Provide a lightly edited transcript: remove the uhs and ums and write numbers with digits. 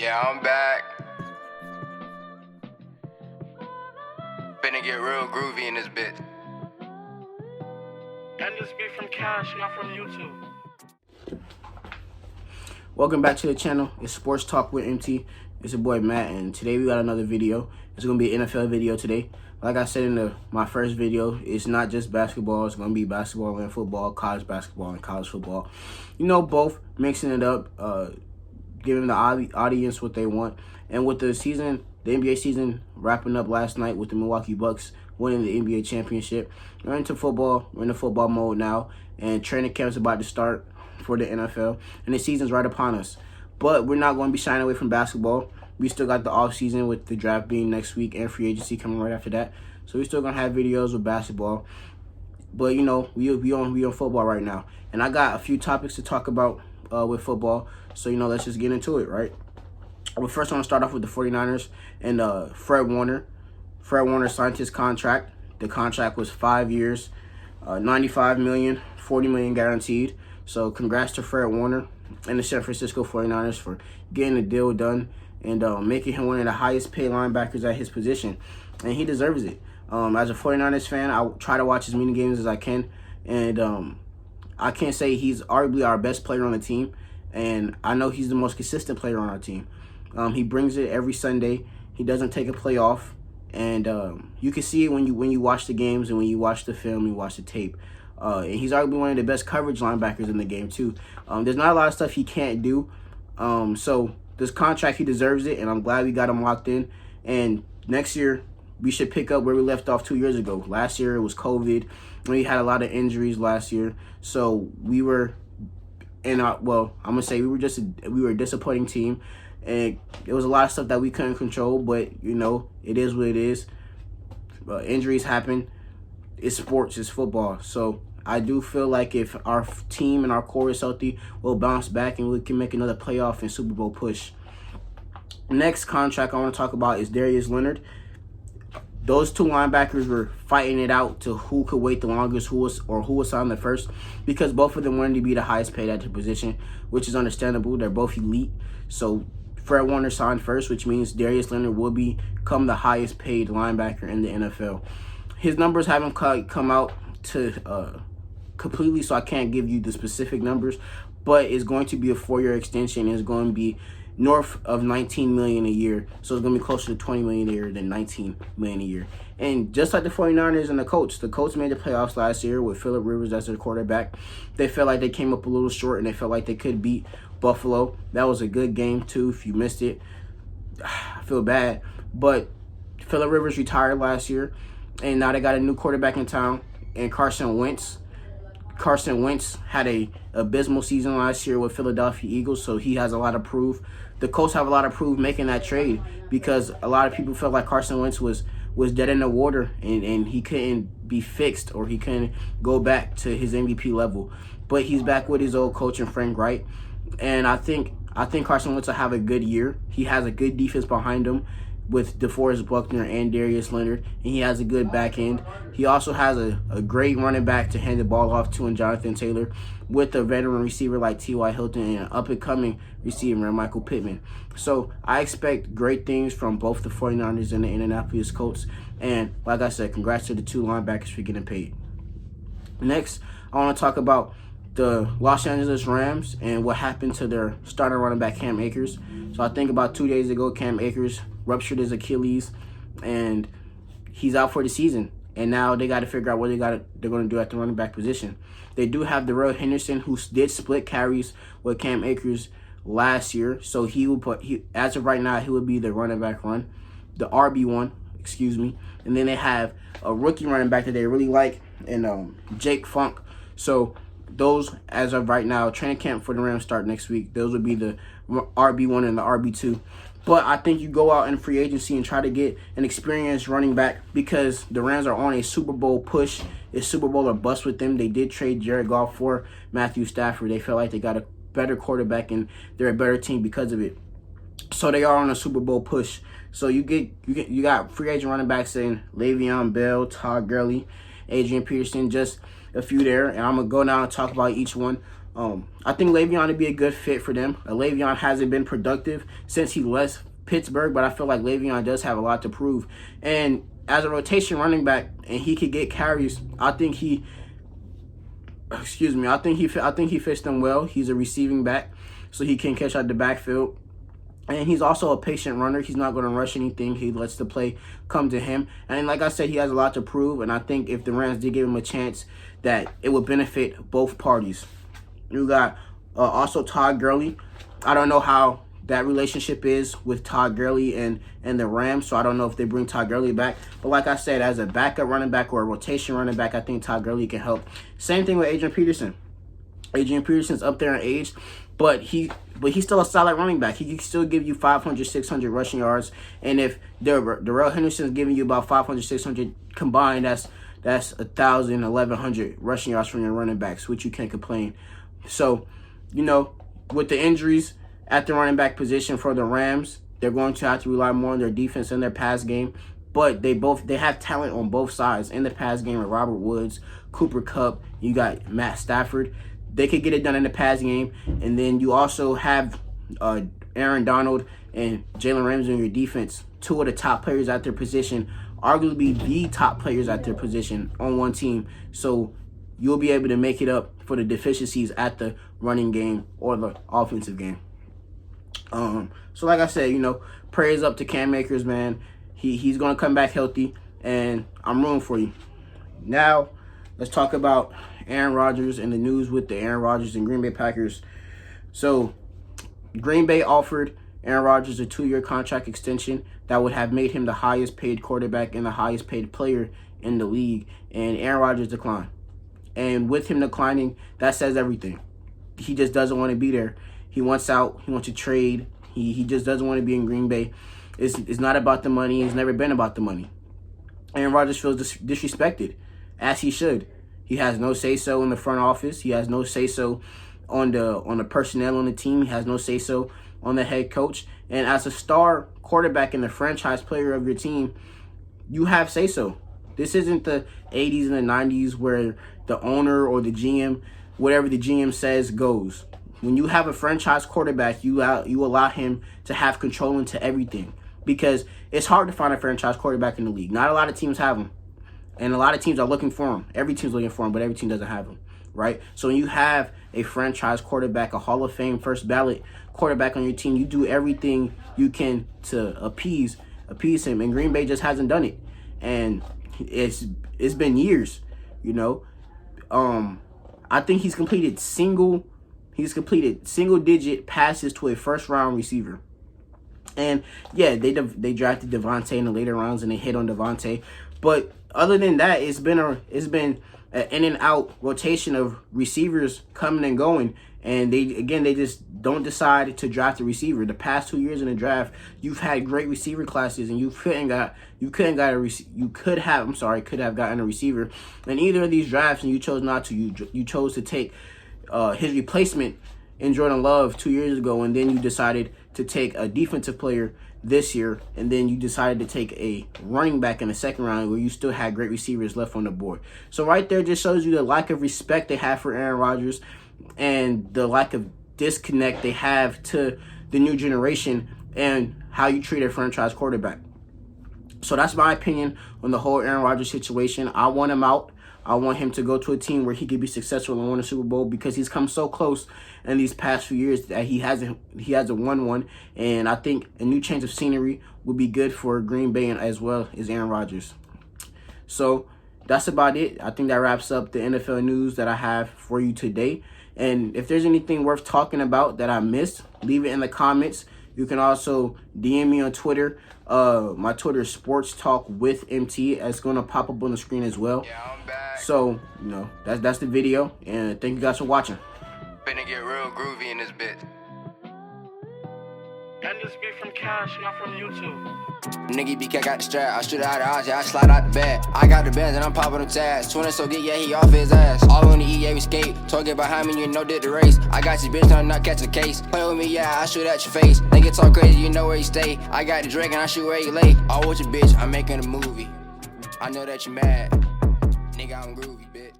Yeah, I'm back. Finna get real groovy in this bitch. And this be from Cash, not from YouTube. Welcome back to the channel. It's Sports Talk with MT. It's your boy Matt, and today we got another video. It's gonna be an NFL video today. Like I said in my first video, it's not just basketball. It's gonna be basketball and football, college basketball and college football. You know, both, mixing it up, giving the audience what they want. And with the NBA season wrapping up last night with the Milwaukee Bucks winning the NBA championship, we're into football. We're in the football mode now, and training camp's about to start for the NFL, and the season's right upon us. But we're not going to be shying away from basketball. We still got the off season with the draft being next week and free agency coming right after that. So we're still going to have videos with basketball. But, you know, we on football right now. And I got a few topics to talk about with football. So, you know, let's just get into it, right? But first, I want to start off with the 49ers and Fred Warner. Fred Warner signed his contract. The contract was 5 years, $95 million, $40 million guaranteed. So congrats to Fred Warner and the San Francisco 49ers for getting the deal done and making him one of the highest paid linebackers at his position. And he deserves it. As a 49ers fan, I try to watch as many games as I can. And I can't say he's arguably our best player on the team. And I know he's the most consistent player on our team. He brings it every Sunday. He doesn't take a play off. And you can see it when you watch the games and when you watch the film, you watch the tape. And he's arguably one of the best coverage linebackers in the game, too. There's not a lot of stuff he can't do. So this contract, he deserves it, and I'm glad we got him locked in. And next year, we should pick up where we left off 2 years ago. Last year, it was COVID. We had a lot of injuries last year. So we were in our, well, I'm going to say we were a disappointing team. And it was a lot of stuff that we couldn't control, but, you know, it is what it is. Injuries happen. It's sports. It's football. So I do feel like if our team and our core is healthy, we'll bounce back and we can make another playoff and Super Bowl push. Next contract I want to talk about is Darius Leonard. Those two linebackers were fighting it out to who could wait the longest, who was signed the first, because both of them wanted to be the highest paid at their position, which is understandable. They're both elite. So Fred Warner signed first, which means Darius Leonard will become the highest paid linebacker in the NFL. His numbers haven't come out to completely, so I can't give you the specific numbers, but it's going to be a 4-year extension. It's going to be north of $19 million a year, so it's going to be closer to $20 million a year than $19 million a year. And just like the 49ers and the Colts made the playoffs last year with Phillip Rivers as their quarterback. They felt like they came up a little short, and they felt like they could beat Buffalo. That was a good game, too. If you missed it, I feel bad. But Phillip Rivers retired last year, and now they got a new quarterback in town, and Carson Wentz. Carson Wentz had a abysmal season last year with Philadelphia Eagles, so he has a lot of proof. The Colts have a lot of proof making that trade because a lot of people felt like Carson Wentz was dead in the water and he couldn't be fixed or he couldn't go back to his MVP level. But he's back with his old coach and Frank Reich, and I think Carson Wentz will have a good year. He has a good defense behind him with DeForest Buckner and Darius Leonard, and he has a good back end. He also has a great running back to hand the ball off to in Jonathan Taylor, with a veteran receiver like T.Y. Hilton and an up-and-coming receiver, Michael Pittman. So I expect great things from both the 49ers and the Indianapolis Colts. And like I said, congrats to the two linebackers for getting paid. Next, I want to talk about the Los Angeles Rams and what happened to their starting running back, Cam Akers. So I think about 2 days ago, Cam Akers ruptured his Achilles, and he's out for the season. And now they got to figure out what they're going to do at the running back position. They do have Darrell Henderson, who did split carries with Cam Akers last year. So as of right now, he would be the running back the RB1, excuse me. And then they have a rookie running back that they really like, and Jake Funk. So those, as of right now, training camp for the Rams start next week. Those would be the RB1 and the RB2. But I think you go out in free agency and try to get an experienced running back because the Rams are on a Super Bowl push. It's Super Bowl or bust with them. They did trade Jared Goff for Matthew Stafford. They felt like they got a better quarterback and they're a better team because of it. So they are on a Super Bowl push. So you got free agent running backs in Le'Veon Bell, Todd Gurley, Adrian Peterson, just a few there. And I'm going to go down and talk about each one. I think Le'Veon would be a good fit for them. Le'Veon hasn't been productive since he left Pittsburgh, but I feel like Le'Veon does have a lot to prove. And as a rotation running back, and he could get carries, I think he fits them well. He's a receiving back, so he can catch out the backfield. And he's also a patient runner. He's not going to rush anything. He lets the play come to him. And like I said, he has a lot to prove. And I think if the Rams did give him a chance, that it would benefit both parties. You got also Todd Gurley. I don't know how that relationship is with Todd Gurley and the Rams, so I don't know if they bring Todd Gurley back. But like I said, as a backup running back or a rotation running back, I think Todd Gurley can help. Same thing with Adrian Peterson. Adrian Peterson's up there in age, but he's still a solid running back. He can still give you 500, 600 rushing yards. And if Darrell Henderson's giving you about 500, 600 combined, that's 1,000, 1,100 rushing yards from your running backs, which you can't complain. So, with the injuries at the running back position for the Rams, they're going to have to rely more on their defense and their pass game. But they have talent on both sides in the pass game with Robert Woods, Cooper Kupp. You got Matt Stafford. They could get it done in the pass game. And then you also have Aaron Donald and Jalen Ramsey on your defense, two of the top players at their position, arguably the top players at their position on one team. So you'll be able to make it up for the deficiencies at the running game or the offensive game. So like I said, praise up to Cam Akers, man. He's going to come back healthy, and I'm rooting for you. Now, let's talk about Aaron Rodgers and the news with the Aaron Rodgers and Green Bay Packers. So, Green Bay offered Aaron Rodgers a 2-year contract extension that would have made him the highest paid quarterback and the highest paid player in the league, and Aaron Rodgers declined. And with him declining, that says everything. He just doesn't want to be there. He wants out. He wants to trade. He just doesn't want to be in Green Bay. It's not about the money. It's never been about the money. Aaron Rodgers feels disrespected, as he should. He has no say-so in the front office. He has no say-so on the personnel on the team. He has no say-so on the head coach. And as a star quarterback and the franchise player of your team, you have say-so. This isn't the 80s and the 90s where the owner or the GM, whatever the GM says, goes. When you have a franchise quarterback, you allow him to have control into everything, because it's hard to find a franchise quarterback in the league. Not a lot of teams have them, and a lot of teams are looking for him. Every team's looking for him, but every team doesn't have him, right? So when you have a franchise quarterback, a Hall of Fame first ballot quarterback on your team, you do everything you can to appease him, and Green Bay just hasn't done it, and it's been years, I think he's completed single digit passes to a first round receiver. And yeah, they drafted Devontae in the later rounds and they hit on Devontae. But other than that, it's been an in and out rotation of receivers coming and going. And they just don't decide to draft a receiver. The past 2 years in the draft, you've had great receiver classes, and you could have gotten a receiver in either of these drafts, and you chose not to. You chose to take his replacement in Jordan Love 2 years ago, and then you decided to take a defensive player this year, and then you decided to take a running back in the second round where you still had great receivers left on the board. So right there just shows you the lack of respect they have for Aaron Rodgers and the lack of disconnect they have to the new generation and how you treat a franchise quarterback. So that's my opinion on the whole Aaron Rodgers situation. I want him out. I want him to go to a team where he could be successful and win a Super Bowl, because he's come so close in these past few years that he hasn't won one. And I think a new change of scenery would be good for Green Bay as well as Aaron Rodgers. So that's about it. I think that wraps up the NFL news that I have for you today. And if there's anything worth talking about that I missed, leave it in the comments. You can also DM me on Twitter. My Twitter is Sports Talk with MT. It's going to pop up on the screen as well. Yeah, I'm back. So, that's the video. And thank you guys for watching. Finna get real groovy in this bitch. And this be from Cash, not from YouTube. Nigga BK got the strap, I shoot it out the odds, yeah, I slide out the bag. I got the bands and I'm popping them tags. 20 so good, yeah, he off his ass. All on the EA, we skate. Talking behind me, did the race. I got your bitch, no, not catch a case. Play with me, yeah, I shoot at your face. Nigga talk crazy, you know where you stay. I got the drink and I shoot where you lay. All with your bitch, I'm making a movie. I know that you mad. Nigga, I'm groovy, bitch.